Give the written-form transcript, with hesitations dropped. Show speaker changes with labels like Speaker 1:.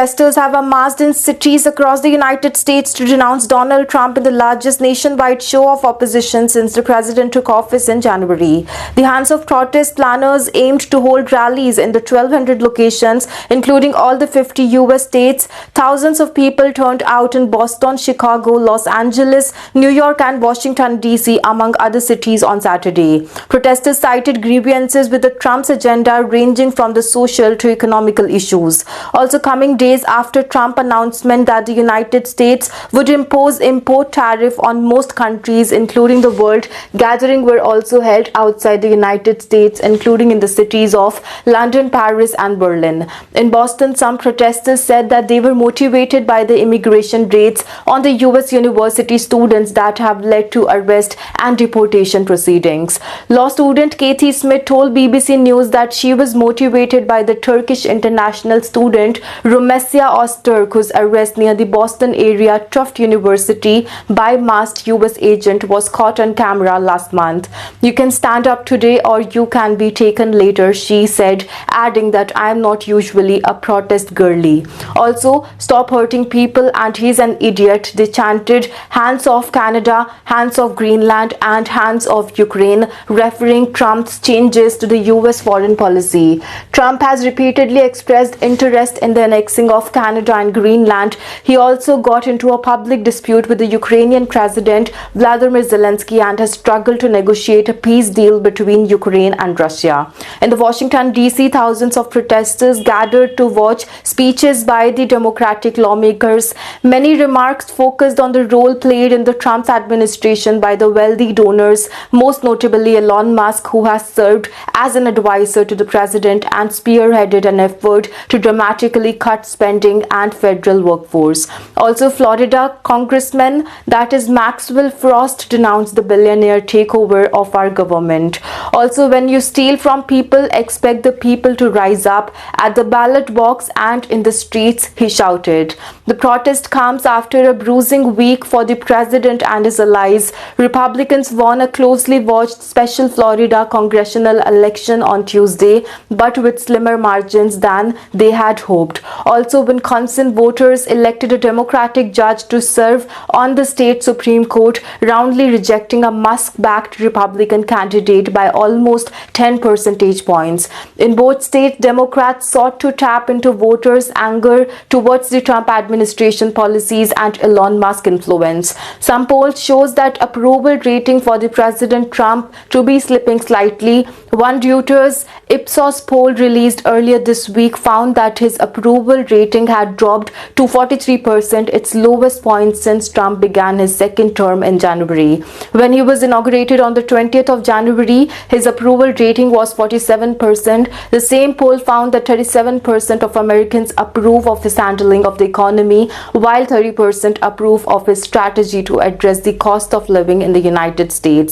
Speaker 1: Protesters have amassed in cities across the United States to denounce Donald Trump in the largest nationwide show of opposition since the president took office in January. The hands of protest planners aimed to hold rallies in the 1,200 locations, including all the 50 U.S. states. Thousands of people turned out in Boston, Chicago, Los Angeles, New York, and Washington, D.C., among other cities on Saturday. Protesters cited grievances with the Trump's agenda ranging from the social to economical issues. Also coming days after Trump announcement that the United States would impose import tariff on most countries, including the world, gatherings were also held outside the United States, including in the cities of London, Paris, and Berlin. In Boston, some protesters said that they were motivated by the immigration raids on the U.S. university students that have led to arrest and deportation proceedings. Law student Kathy Smith told BBC News that she was motivated by the Turkish international student Rumeysa Öztürk, whose arrest near the Boston area Tufts University by masked U.S. agent was caught on camera last month. "You can stand up today or you can be taken later," she said, adding that "I am not usually a protest girly." Also, "Stop hurting people and he's an idiot," they chanted, "Hands off Canada, hands off Greenland, and hands off Ukraine," referring Trump's changes to the U.S. foreign policy. Trump has repeatedly expressed interest in the annexing of Canada and Greenland. He also got into a public dispute with the Ukrainian President Vladimir Zelensky and has struggled to negotiate a peace deal between Ukraine and Russia. In the Washington, D.C., thousands of protesters gathered to watch speeches by the Democratic lawmakers. Many remarks focused on the role played in the Trump administration by the wealthy donors, most notably Elon Musk, who has served as an advisor to the president and spearheaded an effort to dramatically cut spending and federal workforce. Also, Florida Congressman, that is Maxwell Frost, denounced the billionaire takeover of our government. Also, "When you steal from people, expect the people to rise up at the ballot box and in the streets," he shouted. The protest comes after a bruising week for the president and his allies. Republicans won a closely watched special Florida congressional election on Tuesday, but with slimmer margins than they had hoped. Also, Wisconsin voters elected a Democratic judge to serve on the state Supreme Court, roundly rejecting a Musk-backed Republican candidate by almost 10 percentage points. In both states, Democrats sought to tap into voters' anger towards the Trump administration policies and Elon Musk influence. Some polls shows that approval rating for the President Trump to be slipping slightly. One Reuters Ipsos poll released earlier this week found that his approval rating had dropped to 43%, its lowest point since Trump began his second term in January. When he was inaugurated on the 20th of January, his approval rating was 47%. The same poll found that 37% of Americans approve of his handling of the economy, while 30% approve of his strategy to address the cost of living in the United States.